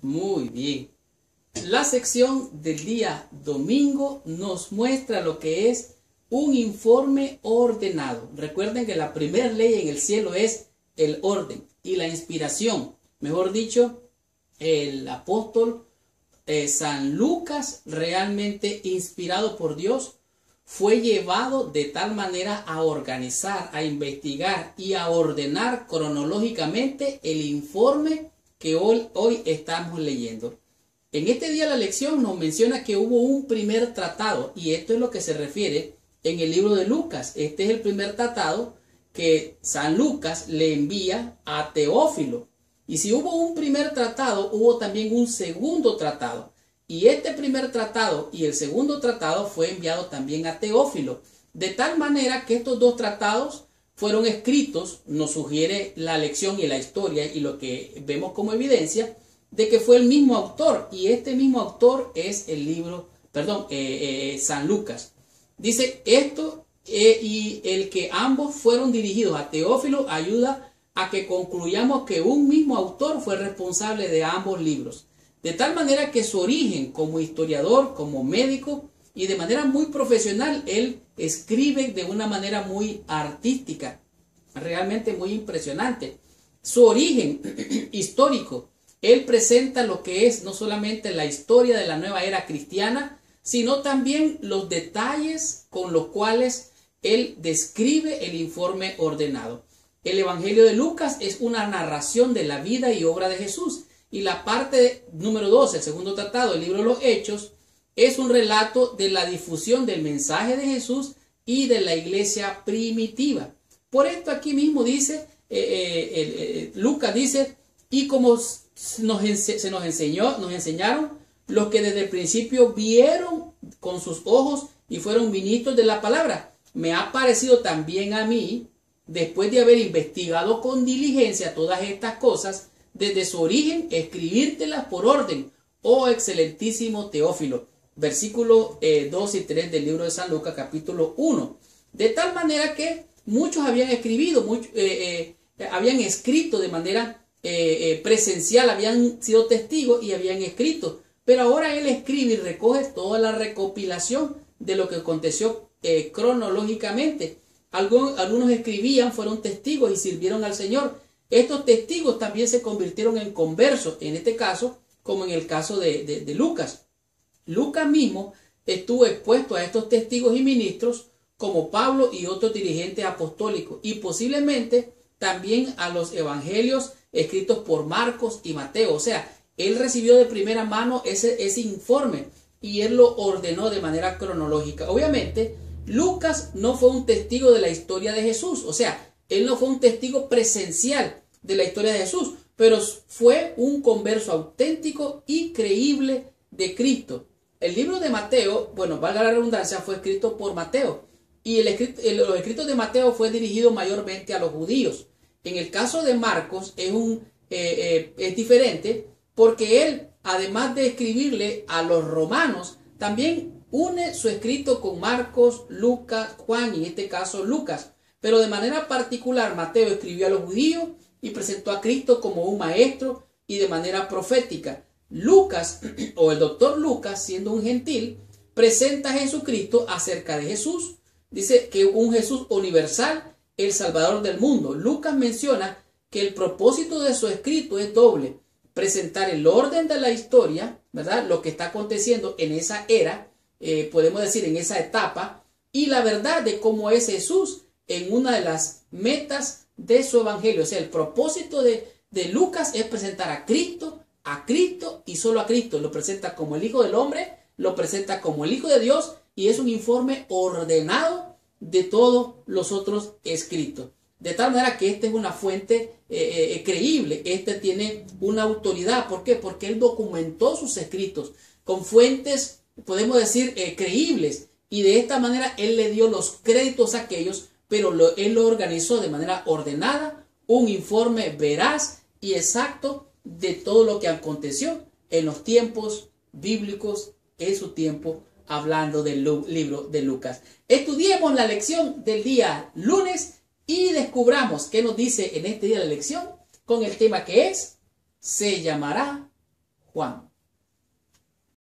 Muy bien. La sección del día domingo nos muestra lo que es un informe ordenado. Recuerden que la primera ley en el cielo es el orden y la inspiración. Mejor dicho, el apóstol San Lucas, realmente inspirado por Dios, fue llevado de tal manera a organizar, a investigar y a ordenar cronológicamente el informe que hoy estamos leyendo. En este día la lección nos menciona que hubo un primer tratado, y esto es lo que se refiere en el libro de Lucas. Este es el primer tratado que San Lucas le envía a Teófilo. Y si hubo un primer tratado, hubo también un segundo tratado. Y este primer tratado y el segundo tratado fue enviado también a Teófilo. De tal manera que estos dos tratados fueron escritos, nos sugiere la lección y la historia y lo que vemos como evidencia, de que fue el mismo autor. Y este mismo autor es el libro, San Lucas. Dice esto y el que ambos fueron dirigidos a Teófilo ayuda a que concluyamos que un mismo autor fue responsable de ambos libros. De tal manera que su origen como historiador, como médico y de manera muy profesional, él escribe de una manera muy artística, realmente muy impresionante. Su origen histórico, él presenta lo que es no solamente la historia de la nueva era cristiana, sino también los detalles con los cuales él describe el informe ordenado. El Evangelio de Lucas es una narración de la vida y obra de Jesús. Y la parte número 2, el segundo tratado, el libro de los Hechos, es un relato de la difusión del mensaje de Jesús y de la iglesia primitiva. Por esto aquí mismo dice, Lucas dice, y como nos enseñaron los que desde el principio vieron con sus ojos y fueron ministros de la palabra, me ha parecido también a mí, después de haber investigado con diligencia todas estas cosas, desde su origen, escribírtelas por orden, oh excelentísimo Teófilo. Versículo 2 y 3 del libro de San Lucas, capítulo 1. De tal manera que muchos habían habían escrito de manera presencial, habían sido testigos y habían escrito. Pero ahora él escribe y recoge toda la recopilación de lo que aconteció cronológicamente. Algunos escribían, fueron testigos y sirvieron al Señor. Estos testigos también se convirtieron en conversos, en este caso, como en el caso de Lucas. Lucas mismo estuvo expuesto a estos testigos y ministros como Pablo y otros dirigentes apostólicos, y posiblemente también a los evangelios escritos por Marcos y Mateo. O sea, él recibió de primera mano ese informe y él lo ordenó de manera cronológica. Obviamente, Lucas no fue un testigo de la historia de Jesús, o sea, él no fue un testigo presencial de la historia de Jesús, pero fue un converso auténtico y creíble de Cristo. El libro de Mateo, bueno, valga la redundancia, fue escrito por Mateo. Y los escritos de Mateo fue dirigido mayormente a los judíos. En el caso de Marcos es diferente porque él, además de escribirle a los romanos, también une su escrito con Marcos, Lucas, Juan y en este caso Lucas. Pero de manera particular Mateo escribió a los judíos y presentó a Cristo como un maestro y de manera profética. Lucas, o el doctor Lucas, siendo un gentil, presenta a Jesucristo acerca de Jesús. Dice que un Jesús universal, el Salvador del mundo. Lucas menciona que el propósito de su escrito es doble: presentar el orden de la historia, ¿verdad? Lo que está aconteciendo en esa era, podemos decir en esa etapa, y la verdad de cómo es Jesús en una de las metas de su evangelio. O sea, el propósito de Lucas es presentar a Cristo y solo a Cristo. Lo presenta como el Hijo del Hombre, lo presenta como el Hijo de Dios, y es un informe ordenado de todos los otros escritos. De tal manera que esta es una fuente creíble, este tiene una autoridad. ¿Por qué? Porque él documentó sus escritos con fuentes, podemos decir, creíbles, y de esta manera él le dio los créditos a aquellos, pero él lo organizó de manera ordenada, un informe veraz y exacto de todo lo que aconteció en los tiempos bíblicos, en su tiempo, hablando del libro de Lucas. Estudiemos la lección del día lunes y descubramos qué nos dice en este día la lección con el tema que es: se llamará Juan.